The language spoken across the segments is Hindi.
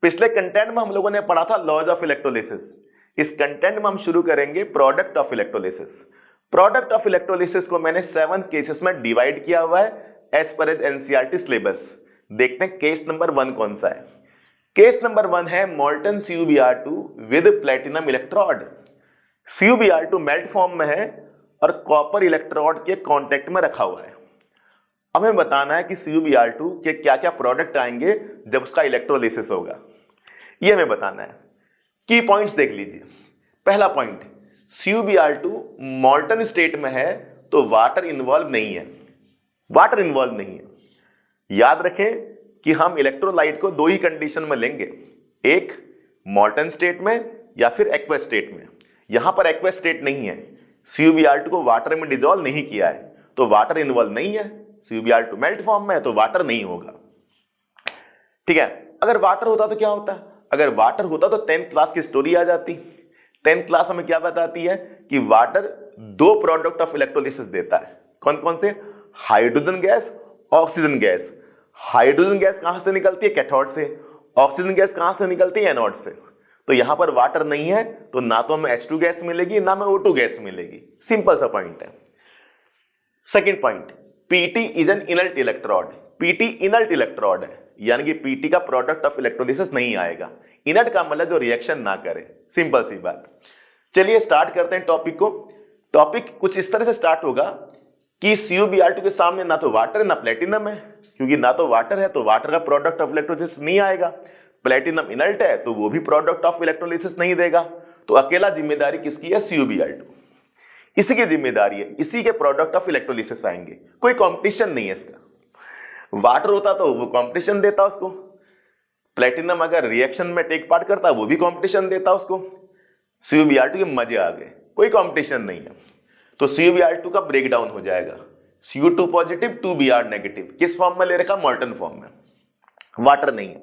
पिछले कंटेंट में हम लोगों ने पढ़ा था लॉज ऑफ इलेक्ट्रोलिसिस। इस कंटेंट में हम शुरू करेंगे product of electrolysis. Product of electrolysis को मैंने 7 केसेस में डिवाइड किया हुआ है as per as NCERT syllabus. देखते हैं केस नंबर 1 कौन सा है। केस नंबर 1 है molten CuBr2 with platinum electrode. CuBr2 melt form में है और कॉपर इलेक्ट्रोड के कांटेक्ट में रखा हुआ है। अब हमें बताना है कि CuBr2 के क्या क्या प्रोडक्ट आएंगे जब उसका इलेक्ट्रोलिसिस होगा, ये हमें बताना है। की पॉइंट्स देख लीजिए। पहला पॉइंट, CuBr2 मॉल्टन स्टेट में है तो वाटर इन्वॉल्व नहीं है। वाटर इन्वॉल्व नहीं है। याद रखें कि हम इलेक्ट्रोलाइट को 2 ही कंडीशन में लेंगे, एक मॉल्टन स्टेट में या फिर एक्वस स्टेट में। यहां पर एक्वस स्टेट नहीं है, CuBr2 को वाटर में डिजोल्व नहीं किया है तो वाटर इन्वॉल्व नहीं है। CuBr2 मेल्ट फॉर्म में है तो वाटर नहीं होगा। ठीक है, अगर वाटर होता तो क्या होता? अगर वाटर होता तो 10th क्लास की स्टोरी आ जाती। 10th क्लास हमें क्या बताती है कि वाटर 2 प्रोडक्ट ऑफ इलेक्ट्रोलिसिस देता है। कौन कौन से? Hydrogen gas, oxygen gas. Hydrogen gas कहां से निकलती है? कैथोड से। ऑक्सीजन गैस कहां से निकलती है? एनोड से। तो यहां पर वाटर नहीं है तो ना तो हमें H2 गैस मिलेगी ना हमें O2 गैस मिलेगी। सिंपल सा पॉइंट है। Second point, PT is an inert electrode. PT inert electrode है, यानी कि PT का प्रोडक्ट ऑफ इलेक्ट्रोलिसिस नहीं आएगा। इनर्ट का मतलब जो रिएक्शन ना करे, सिंपल सी बात। चलिए स्टार्ट करते हैं टॉपिक को। टॉपिक कुछ इस तरह से स्टार्ट होगा कि CuBr2 के सामने ना तो वाटर है ना प्लेटिनम है, क्योंकि ना तो वाटर है तो वाटर का प्रोडक्ट ऑफ इलेक्ट्रोलिसिस नहीं आएगा। प्लेटिनम इनर्ट है तो वो भी प्रोडक्ट ऑफ इलेक्ट्रोलिसिस नहीं देगा। तो अकेला जिम्मेदारी किसकी है? CuBr2। इसी की जिम्मेदारी है, इसी के प्रोडक्ट ऑफ इलेक्ट्रोलिसिस आएंगे। कोई कंपटीशन नहीं है इसका। वाटर होता तो वो कंपटीशन देता उसको, प्लेटिनम अगर रिएक्शन में टेक पार्ट करता वो भी कंपटीशन देता उसको। CuBr2 के मजे आ गए, कोई कंपटीशन नहीं है। तो CuBr2 का ब्रेकडाउन हो जाएगा, Cu2 पॉजिटिव 2Br नेगेटिव। किस फॉर्म में ले रखा? मॉल्टन फॉर्म में, वाटर नहीं है।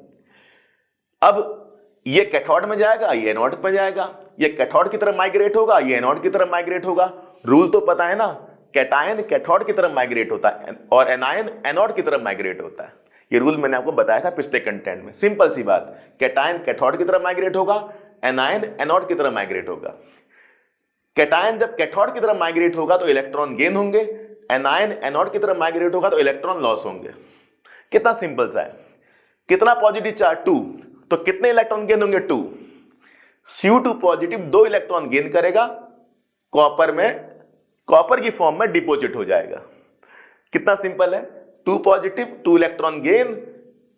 अब ये कैथोड में जाएगा, ये एनोड पे जाएगा। ये कैथोड की तरफ माइग्रेट होगा, ये एनोड की तरफ माइग्रेट होगा। रूल तो पता है ना, कैटायन कैथोड की तरफ माइग्रेट होता है और एनायन एनोड की तरफ माइग्रेट होता है। ये रूल मैंने आपको बताया था पिछले कंटेंट में। सिंपल सी बात, कैटायन कैथोड की तरफ माइग्रेट होगा, एनायन एनोड की तरफ माइग्रेट होगा। कैटायन जब कैथोड की तरफ माइग्रेट होगा तो इलेक्ट्रॉन गेन होंगे, एनायन एनोड की तरफ माइग्रेट होगा तो इलेक्ट्रॉन लॉस होंगे। कितना सिंपल सा है। कितना पॉजिटिव चार्ज? 2, तो कितने इलेक्ट्रॉन गेन होंगे? 2। Cu2 पॉजिटिव 2 इलेक्ट्रॉन गेन करेगा, कॉपर में, कॉपर की फॉर्म में डिपॉजिट हो जाएगा। कितना सिंपल है, 2 पॉजिटिव 2 इलेक्ट्रॉन गेन,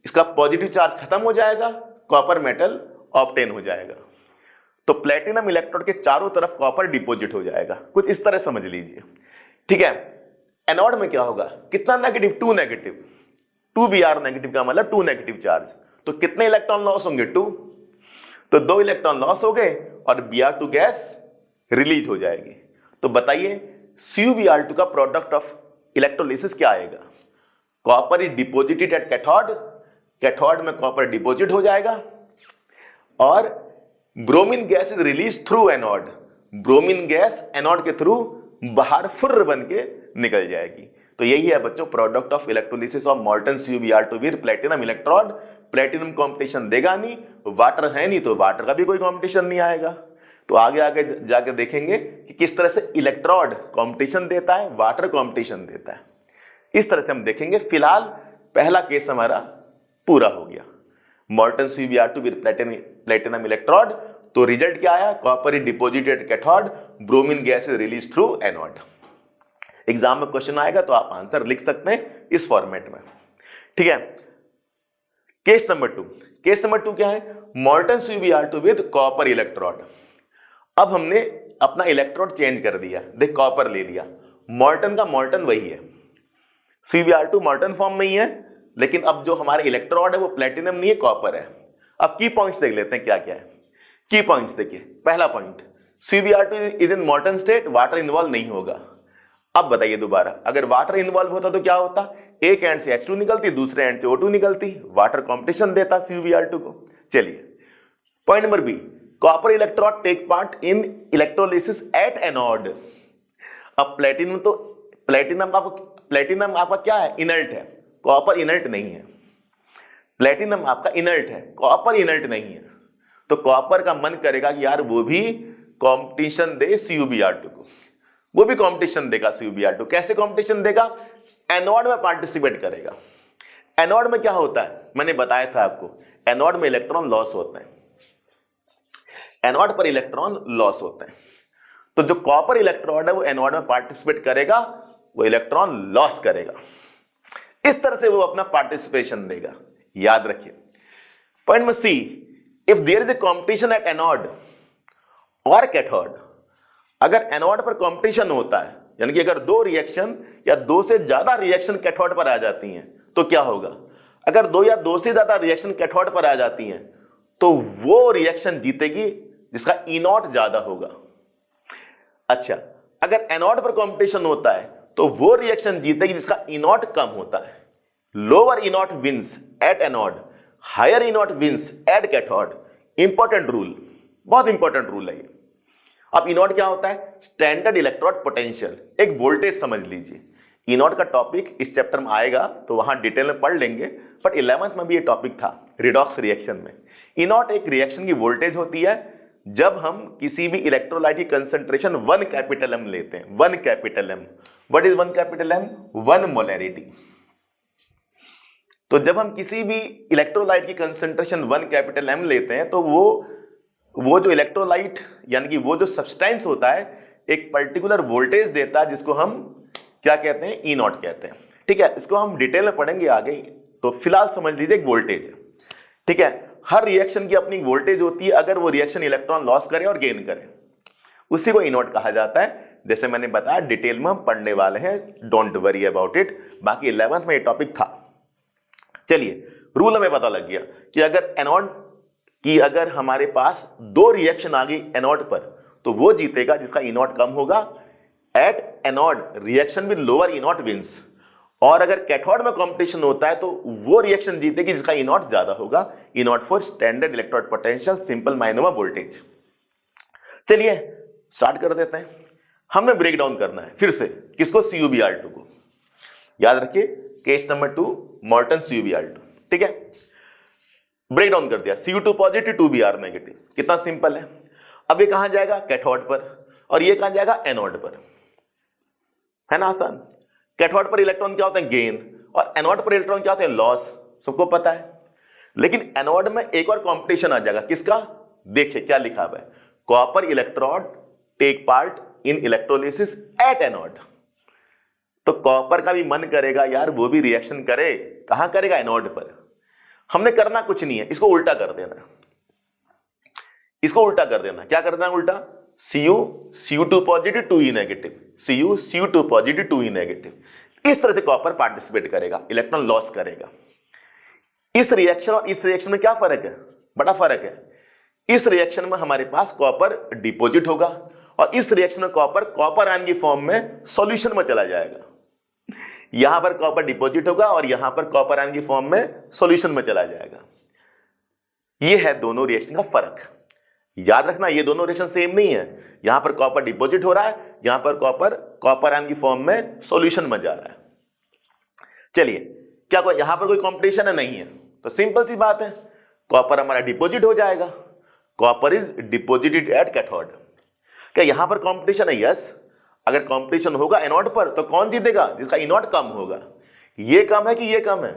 इसका पॉजिटिव चार्ज खत्म हो जाएगा, कॉपर मेटल ऑब्टेन हो जाएगा। तो प्लेटिनम इलेक्ट्रोड के चारों तरफ कॉपर डिपॉजिट हो जाएगा। कुछ इस तरह समझ लीजिए। ठीक है, एनोड में क्या होगा? कितना नेगेटिव? 2 नेगेटिव। 2Br नेगेटिव का मतलब 2 नेगेटिव चार्ज। तो कितने इलेक्ट्रॉन लॉस होंगे? 2। तो 2 इलेक्ट्रॉन लॉस हो गए और Br2 गैस रिलीज हो जाएगी। तो बताइए CuBr2 का प्रोडक्ट ऑफ इलेक्ट्रोलिसिस क्या आएगा? Copper is deposited at cathode, cathode में कॉपर डिपॉजिट हो जाएगा और bromine gas is release through anode. Bromine gas anode के थ्रू बाहर फुर्र बन के निकल जाएगी। तो यही है बच्चों product of electrolysis of मॉल्टन CuBr2 with platinum electrode. Platinum competition देगा नहीं, वाटर है नहीं तो वाटर का भी कोई कंपटीशन नहीं आएगा। तो आगे आगे जाकर देखेंगे कि किस तरह से इलेक्ट्रोड कंपटीशन देता है, वाटर कंपटीशन देता है। इस तरह से हम देखेंगे। फिलहाल पहला केस हमारा पूरा हो गया, मॉल्टन CuBr2 विद प्लेटिनम इलेक्ट्रोड। तो रिजल्ट क्या आया? Copper is deposited cathode, bromine gas is release through anode. Exam में क्वेश्चन आएगा तो आप आंसर लिख सकते हैं इस फॉर्मेट में। ठीक है, केस नंबर 2। केस नंबर 2 क्या है? मॉल्टन CuBr2 विद कॉपर इलेक्ट्रोड। अब हमने अपना इलेक्ट्रोड चेंज कर दिया, देख कॉपर ले लिया। मॉल्टन का मॉल्टन वही है, CuBr2 मॉल्टन फॉर्म में ही है, लेकिन अब जो हमारे इलेक्ट्रोड है वो प्लेटिनम नहीं है, कॉपर है। अब की पॉइंट्स देख लेते हैं क्या क्या है। की पॉइंट्स देखिए। पहला point, CuBr2 is in मॉल्टन state, water involve नहीं होगा। अब बताइए दोबारा, अगर वाटर इन्वॉल्व होता तो क्या होता? एक एंड से H2 निकलती, दूसरे एंड से O2 निकलती, वाटर कंपटीशन देता CuBr2 को। चलिए point number B, copper electrode take part in electrolysis at anode. अब प्लेटिनम आपका क्या है? इनर्ट है, कॉपर इनर्ट नहीं है। प्लेटिनम आपका इनर्ट है, कॉपर इनर्ट नहीं है, तो कॉपर का मन करेगा कि यार वो भी कंपटीशन दे CuBr2 को, वो भी कंपटीशन देगा CuBr2। कैसे कंपटीशन देगा? एनोड में पार्टिसिपेट करेगा। एनोड में क्या होता है, मैंने बताया था आपको, एनोड में इलेक्ट्रॉन लॉस होते हैं, एनोड पर इलेक्ट्रॉन लॉस होते हैं। तो जो कॉपर इलेक्ट्रोड है वो एनोड में पार्टिसिपेट करेगा, वो इलेक्ट्रॉन लॉस करेगा, इस तरह से वो अपना पार्टिसिपेशन देगा। याद रखिए। Point number C, if there is a competition at anode और कैथोड, अगर एनोड पर कॉम्पिटिशन होता है, यानी कि अगर दो रिएक्शन या दो से ज्यादा रिएक्शन कैथोड पर आ जाती हैं, तो क्या होगा? अगर दो या दो से ज्यादा रिएक्शन कैथोड पर आ जाती हैं तो वो रिएक्शन जीतेगी जिसका ई नॉट ज्यादा होगा। अच्छा, अगर एनोड पर कंपटीशन होता है तो वो रिएक्शन जीतेगी जिसका ई नॉट कम होता है। Lower E naught wins at anode, higher E naught wins at cathode. Important rule, बहुत इंपॉर्टेंट रूल है ये। अब ई नॉट क्या होता है? स्टैंडर्ड इलेक्ट्रोड पोटेंशियल, एक वोल्टेज समझ लीजिए। ई नॉट का टॉपिक इस चैप्टर में आएगा तो वहां डिटेल में पढ़ लेंगे, बट 11th में भी ये टॉपिक था रिडॉक्स रिएक्शन में। ई नॉट एक रिएक्शन की वोल्टेज होती है जब हम किसी भी इलेक्ट्रोलाइट की कंसंट्रेशन 1 कैपिटल एम लेते हैं। 1 capital M, what is 1 capital M? 1 molarity. तो जब हम किसी भी इलेक्ट्रोलाइट की कंसंट्रेशन 1 कैपिटल एम लेते हैं तो वो जो इलेक्ट्रोलाइट यानी कि वो जो सब्सटेंस होता है एक पर्टिकुलर वोल्टेज देता है जिसको हम क्या कहते हैं? ई नॉट कहते हैं। ठीक है, इसको हम डिटेल में पढ़ेंगे आगे, तो फिलहाल समझ लीजिए एक वोल्टेज है। ठीक है, हर रिएक्शन की अपनी वोल्टेज होती है, अगर वो रिएक्शन इलेक्ट्रॉन लॉस करे और गेन करे उसी को ई नॉट कहा जाता है। जैसे मैंने बताया डिटेल में हम पढ़ने वाले हैं, डोंट वरी अबाउट इट। बाकी 11th में ये टॉपिक था। चलिए, रूल हमें पता लग गया कि अगर एनोड की अगर हमारे पास दो रिएक्शन आ गई एनोड पर तो वो जीतेगा जिसका ई नॉट कम होगा। At anode reaction with lower E naught wins, और अगर कैथोड में कंपटीशन होता है तो वो रिएक्शन जीतेगी जिसका ई नॉट ज्यादा होगा। E naught for standard electrode potential, simple माइनों में वोल्टेज। चलिए स्टार्ट कर देते हैं। हमें ब्रेक डाउन करना है फिर से, किसको? CuBr2 को। याद रखिए, केस नंबर 2 मोल्टन CuBr2। ठीक है, ब्रेक डाउन कर दिया। Cu2 पॉजिटिव 2Br नेगेटिव, कितना सिंपल है। अब ये कहां जाएगा? कैथोड पर, और ये कहां जाएगा? एनोड पर, है ना आसान। कैथोड पर इलेक्ट्रॉन क्या होते हैं? गेन, और एनोड पर इलेक्ट्रॉन क्या होते हैं? लॉस, सबको पता है। लेकिन एनोड में एक और कंपटीशन आ जाएगा, किसका? देखिए क्या लिखा हुआ है, copper electrode take part in electrolysis at anode. तो कॉपर का भी मन करेगा यार वो भी रिएक्शन करे, कहां करेगा? एनोड पर। हमने करना कुछ नहीं है, इसको उल्टा कर देना, इसको उल्टा कर देना। क्या करना है उल्टा? Cu2 positive 2E negative, Cu2 positive 2E negative. इस तरह से कॉपर पार्टिसिपेट करेगा, इलेक्ट्रॉन लॉस करेगा। इस रिएक्शन और इस रिएक्शन में क्या फर्क है? बड़ा फर्क है। इस रिएक्शन में हमारे पास कॉपर डिपॉजिट होगा, और इस रिएक्शन में कॉपर आयन की फॉर्म में सॉल्यूशन में चला जाएगा। यहां पर कॉपर डिपॉजिट होगा और यहां पर कॉपर आयन की फॉर्म में सॉल्यूशन में चला जाएगा। यह है दोनों रिएक्शन का फर्क। याद रखना, ये दोनों रिएक्शन सेम नहीं है। यहां पर कॉपर डिपॉजिट हो रहा है, यहां पर कॉपर आयन की फॉर्म में सॉल्यूशन में जा रहा है। चलिए, क्या यहां पर कोई कंपटीशन है? नहीं है। तो सिंपल सी बात है, कॉपर हमारा डिपॉजिट हो जाएगा। Copper is deposited at cathode. क्या यहां पर कंपटीशन है? यस। अगर कंपटीशन होगा एनोड पर तो कौन जीतेगा? जिसका ई नॉट कम होगा। ये कम है कि ये कम है?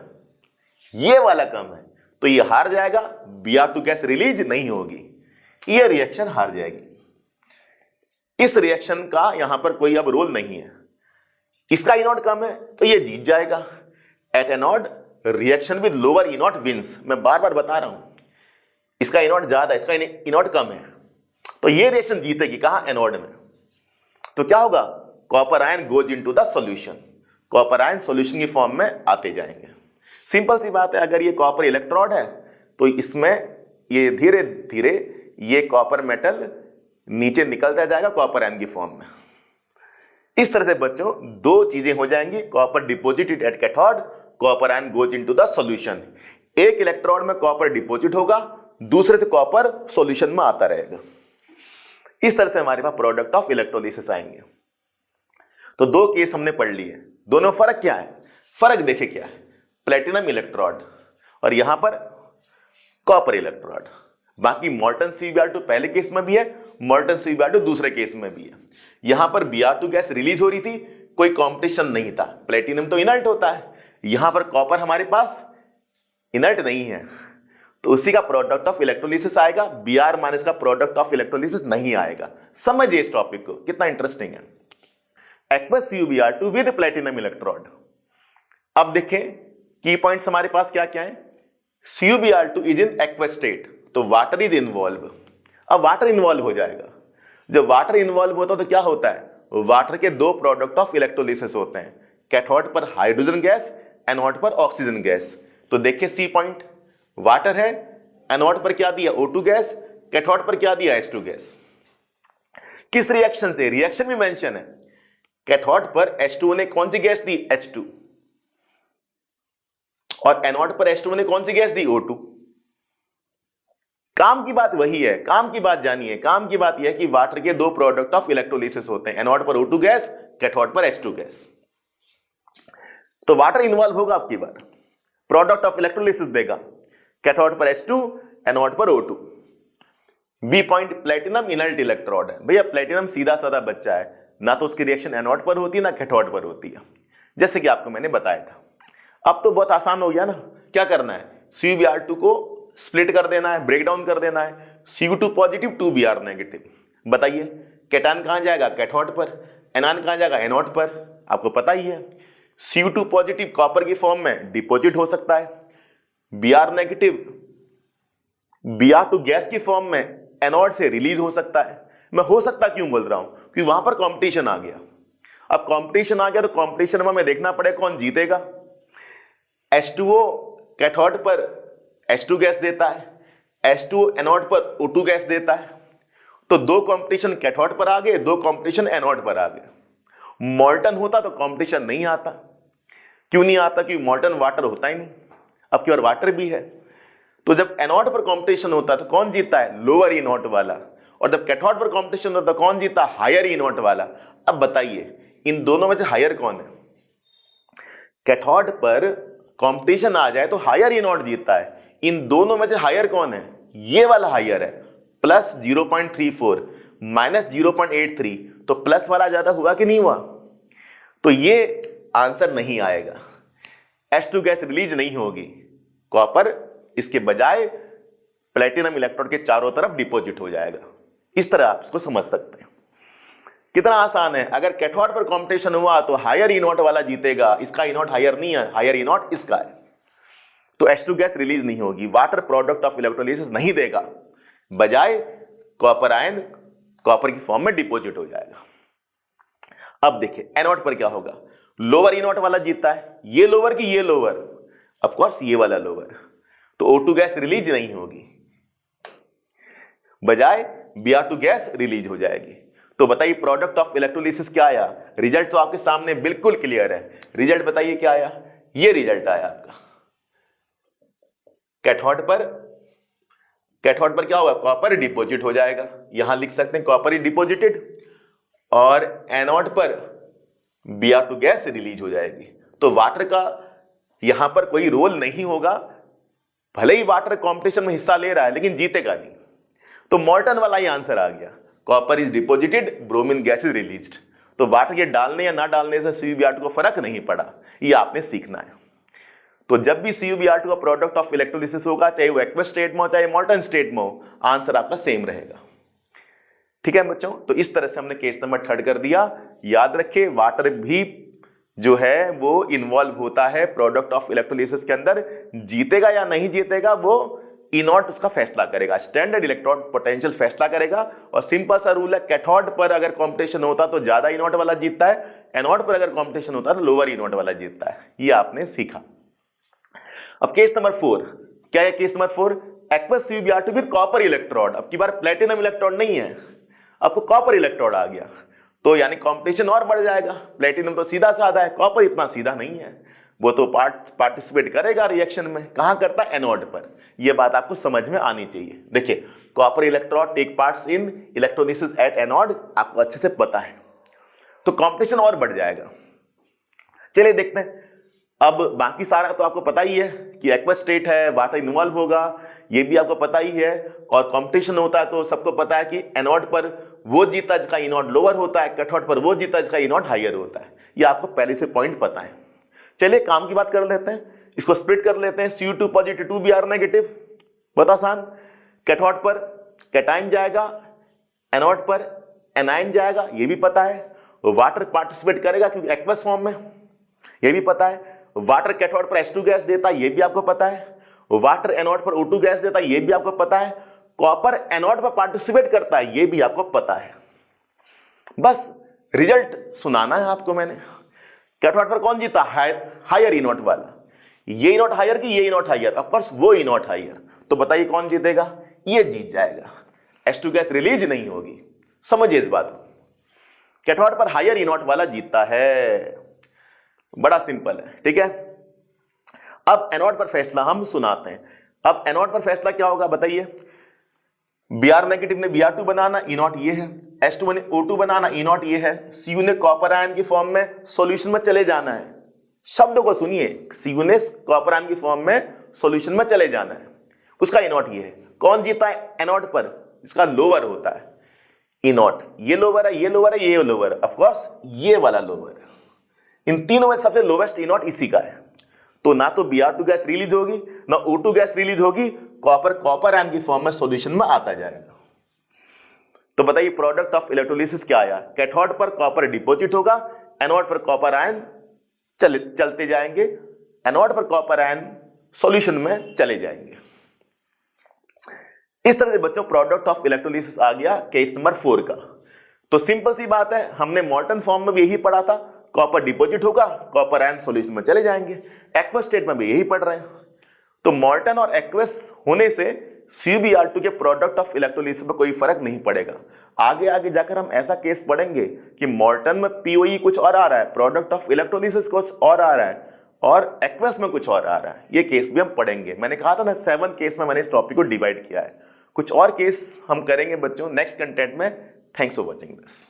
ये वाला कम है, तो ये हार जाएगा, Br2 गैस रिलीज नहीं होगी, ये रिएक्शन हार जाएगी। इस रिएक्शन का यहां पर कोई अब रोल नहीं है। इसका ई नॉट कम है तो ये जीत जाएगा। At anode reaction with lower E naught wins. मैं बार बार बता रहा हूं, इसका ई नॉट ज्यादा है, इसका ई नॉट कम है, तो ये रिएक्शन जीतेगी। कहां? एनोड में। तो क्या होगा? Copper ion goes into the solution, copper ion solution की फॉर्म में आते जाएंगे। सिंपल सी बात है, अगर ये कॉपर इलेक्ट्रोड है तो इसमें ये धीरे धीरे ये कॉपर मेटल नीचे निकलता जाएगा कॉपर आयन की फॉर्म में। इस तरह से बच्चों दो चीजें हो जाएंगी, copper deposited at cathode, copper ion goes into the solution. एक इलेक्ट्रोड में कॉपर डिपॉजिट होगा, दूसरे से कॉपर सॉल्यूशन में आता रहेगा। इस तरह से हमारे पास प्रोडक्ट ऑफ इलेक्ट्रोलिसिस आएंगे। तो दो केस हमने पढ़ लिए, दोनों फर्क क्या है? फर्क देखे क्या है? प्लेटिनम इलेक्ट्रोड और यहां पर कॉपर इलेक्ट्रोड। बाकी मोल्टन CuBr2 पहले केस में भी है, मोल्टन CuBr2 दूसरे केस में भी है। यहां पर Br2 गैस रिलीज हो रही थी, कोई कंपटीशन नहीं था, प्लेटिनम तो इनर्ट होता है, यहां पर कॉपर हमारे पास इनर्ट नहीं है, तो उसी का प्रोडक्ट ऑफ इलेक्ट्रोलिसिस आएगा, Br माइनस का प्रोडक्ट ऑफ इलेक्ट्रोलिसिस नहीं आएगा। समझिए इस टॉपिक को, कितना इंटरेस्टिंग है। Aqueous CuBr2 with platinum electrode. अब देखें की पॉइंट्स हमारे पास क्या क्या है। CuBr2 is in aqueous state, तो वाटर इज इन्वॉल्व। अब वाटर इन्वॉल्व हो जाएगा, जब वाटर इन्वॉल्व होता है तो क्या होता है, वाटर के दो प्रोडक्ट ऑफ इलेक्ट्रोलिसिस होते हैं, कैथोड पर हाइड्रोजन गैस, एनोड पर ऑक्सीजन गैस। तो देखिए सी पॉइंट, वाटर है, एनोड पर क्या दिया O2 गैस, कैथोड पर क्या दिया H2 गैस। किस रिएक्शन से, रिएक्शन भी मेंशन है, कैथोड पर H2O ने कौन सी गैस दी H2, और एनोड पर H2O ने कौन सी गैस दी O2। काम की बात वही है, काम की बात जानिए, काम की बात यह है कि वाटर के दो प्रोडक्ट ऑफ इलेक्ट्रोलिसिस होते हैं, एनोड पर O2 गैस, कैथोड पर H2 गैस। तो वाटर इन्वॉल्व होगा आपकी बार, प्रोडक्ट ऑफ इलेक्ट्रोलिसिस देगा, कैथोड पर H2, एनोड पर O2। B point, platinum inert electrode है। भैया प्लेटिनम सीधा साधा बच्चा है, ना तो उसकी रिएक्शन एनोड पर होती है ना कैथोड पर होती है, जैसे कि आपको मैंने बताया था। अब तो बहुत आसान हो गया ना, क्या करना है, CuBr2 को स्प्लिट कर देना है, ब्रेक डाउन कर देना है, Cu2 पॉजिटिव 2Br नेगेटिव। बताइए कैटायन कहां जाएगा, कैथोड पर, एनायन कहां जाएगा, एनोड पर। आपको पता ही है Cu2 पॉजिटिव कॉपर की फॉर्म में डिपॉजिट हो सकता है, Br नेगेटिव Br2 गैस की फॉर्म में एनोड से रिलीज हो सकता है। मैं हो सकता क्यों बोल रहा हूं, क्योंकि वहां पर कंपटीशन आ गया। अब कंपटीशन आ गया तो कंपटीशन में हमें देखना पड़ेगा कौन जीतेगा। H2O कैथोड पर H2 गैस देता है, H2O एनोड पर O2 गैस देता है, तो दो कंपटीशन कैथोड पर आ गए, दो कंपटीशन एनोड पर आ गए। मोल्टन होता तो कंपटीशन नहीं आता। क्यों नहीं आता, क्योंकि मोल्टन वाटर होता ही नहीं, अब की बार वाटर भी है। तो जब एनोड पर कंपटीशन होता है तो कौन जीतता है, लोअर ई नोट वाला, और जब कैथोड पर कंपटीशन होता है कौन जीता, हायर ई नोट वाला। अब बताइए इन दोनों में से हायर कौन है, कैथोड पर कंपटीशन आ जाए तो हायर ई नोट जीतता है, इन दोनों में से हायर कौन है, ये वाला हायर है, प्लस 0.34 माइनस 0.83, तो प्लस वाला ज्यादा हुआ कि नहीं हुआ। तो ये आंसर नहीं आएगा, H2 गैस रिलीज नहीं होगी, कॉपर इसके बजाय प्लेटिनम इलेक्ट्रोड के चारों तरफ डिपॉजिट हो जाएगा। इस तरह आप इसको समझ सकते हैं, कितना आसान है। अगर कैथोड पर कंपटीशन हुआ तो हायर ई नोट वाला जीतेगा, इसका ई नोट हायर नहीं है, हायर ई नोट इसका है, तो H2 गैस रिलीज नहीं होगी, वाटर प्रोडक्ट ऑफ इलेक्ट्रोलिसिस नहीं देगा, बजाय कॉपर आयन कॉपर की फॉर्म में डिपॉजिट हो जाएगा। अब देखिए एनोड पर क्या होगा, लोअर ई नोट वाला जीतता है, ये लोअर की ये लोअर, ऑफ कोर्स ये वाला लोअर, तो O2 गैस रिलीज नहीं होगी, बजाय Br2 गैस रिलीज हो जाएगी। तो बताइए प्रोडक्ट ऑफ इलेक्ट्रोलिसिस क्या आया, रिजल्ट तो आपके सामने बिल्कुल क्लियर है। रिजल्ट बताइए क्या आया, ये रिजल्ट आया आपका। कैथोड पर क्या होगा, कॉपर डिपॉजिट हो जाएगा, यहां लिख सकते हैं कॉपर इज डिपॉजिटेड, और एनोड पर Br2 गैस रिलीज हो जाएगी। तो वाटर का यहां पर कोई रोल नहीं होगा, भले ही वाटर कंपटीशन में हिस्सा ले रहा है लेकिन जीतेगा नहीं। तो मोल्टन वाला ही आंसर आ गया, copper is deposited, bromine gas is released. तो वाटर के डालने या ना डालने से CuBr2 को फर्क नहीं पड़ा, ये आपने सीखना है। तो जब भी CuBr2 का प्रोडक्ट ऑफ इलेक्ट्रोलिसिस होगा, चाहे वो एक्वस स्टेट में हो चाहे मोल्टन स्टेट में हो, आंसर आपका सेम रहेगा। ठीक है बच्चों, तो इस तरह से हमने केस नंबर 3 कर दिया। याद रखें वाटर भी जो है वो इन्वॉल्व होता है प्रोडक्ट ऑफ इलेक्ट्रोलिसिस के अंदर, जीतेगा या नहीं जीतेगा वो ई नॉट उसका फैसला करेगा, स्टैंडर्ड इलेक्ट्रॉन पोटेंशियल फैसला करेगा। और सिंपल सा रूल है, कैथोड पर अगर कंपटीशन होता तो ज्यादा ई नॉट वाला जीतता है, एनोड पर अगर कंपटीशन होता तो लोअर ई नॉट वाला जीतता है। ये आपने सीखा। अब केस नंबर 4, क्या है case number 4, aqueous CuBr2 with copper electrode. अब की बार प्लेटिनम इलेक्ट्रोड नहीं है, आपको कॉपर इलेक्ट्रोड आ गया, तो यानी कंपटीशन और बढ़ जाएगा। प्लेटिनम तो सीधा साधा है, कॉपर इतना सीधा नहीं है, वो तो पार्टिसिपेट करेगा रिएक्शन में, कहां करता है, एनोड पर। यह बात आपको समझ में आनी चाहिए। देखिए copper electrode take parts in electrolysis at anode, आपको अच्छे से पता है, तो कंपटीशन और बढ़ जाएगा। चलिए देखते हैं अब बाकी सारा तो आपको पता ही है कि एक्वस स्टेट है, वाटर इन्वॉल्व होगा, ये भी आपको पता ही है। और कंपटीशन होता है तो सबको पता है कि एनोड पर वो जीता जिसका ई नॉट लोअर होता है, कैथोड पर वो जीता जिसका ई नॉट हायर होता है। ये आपको पहले से पॉइंट पता है। चलिए काम की बात कर लेते हैं, इसको स्प्लिट कर लेते हैं। Cu2 पॉजिटिव 2Br नेगेटिव, बहुत आसान। कैथोड पर कैटाइन जाएगा, एनोड पर एनाइन जाएगा, ये भी पता है। वाटर पार्टिसिपेट करेगा क्योंकि एक्वस फॉर्म में, ये भी पता है। वाटर कैथोड पर H2 गैस देता है, ये भी आपको पता है। वाटर एनोड पर O2 गैस देता है, ये भी आपको पता है। कॉपर एनोड पर पार्टिसिपेट करता है, ये भी आपको पता है। बस रिजल्ट सुनाना है आपको मैंने। कैथोड पर कौन जीता? हायर ई नॉट वाला। ये ई नॉट हायर की ये ई नॉट हायर, ऑफ कोर्स वो ई नॉट हायर। तो बताइए कौन जीतेगा? ये जीत जाएगा। H2 गैस रिलीज नहीं होगी, समझिए इस बात को। कैथोड पर हायर ई नॉट वाला जीतता है, बड़ा सिंपल है, ठीक है। अब एनोड पर फैसला हम सुनाते हैं। अब एनोड पर फैसला क्या होगा बताइए? Br नेगेटिव ने Br2 बनाना, ई नॉट ये है। H2 ने O2 बनाना, ई नॉट ये है। Cu ने कॉपर आयन की फॉर्म में सॉल्यूशन में चले जाना है। शब्दों को सुनिए, Cu ने कॉपर आयन की फॉर्म में सॉल्यूशन में चले जाना है, उसका ई नॉट ये है। कौन जीता है एनोड पर? इसका लोअर होता है ई नॉट। ये लोअर है, ये लोअर है, ये लोअर है, ऑफ कोर्स ये वाला लोअर है। इन तीनों में सबसे लोवेस्ट ई नॉट इसी का है। तो ना तो Br2 गैस रिलीज होगी, ना O2 गैस रिलीज होगी, कॉपर आयन की फॉर्म में सॉल्यूशन में आता जाएगा। तो बताइए प्रोडक्ट ऑफ इलेक्ट्रोलिसिस क्या आया? कैथोड पर कॉपर डिपॉजिट होगा, एनोड पर कॉपर आयन चलते जाएंगे, एनोड पर कॉपर आयन सॉल्यूशन में चले जाएंगे। इस तरह से बच्चों प्रोडक्ट ऑफ इलेक्ट्रोलिसिस आ गया केस नंबर 4 का। तो सिंपल सी बात है, हमने मॉल्टन फॉर्म में भी यही पढ़ा था, कॉपर डिपॉजिट होगा, कॉपर आयन सॉल्यूशन में चले जाएंगे। एक्वस स्टेट में भी यही पढ़ रहे हैं। तो मॉल्टन और एक्वस होने से CuBr2 के प्रोडक्ट ऑफ इलेक्ट्रोलिसिस में कोई फर्क नहीं पड़ेगा। आगे आगे जाकर हम ऐसा केस पढ़ेंगे कि मॉल्टन में POE कुछ और आ रहा है, प्रोडक्ट ऑफ इलेक्ट्रोलिसिस कुछ और आ रहा है, और एक्वस में कुछ और आ रहा है। ये केस भी हम पढ़ेंगे। मैंने कहा था ना 7 केस में मैंने इस टॉपिक को डिवाइड किया है। कुछ और केस हम करेंगे बच्चों नेक्स्ट कंटेंट में। Thanks for watching this.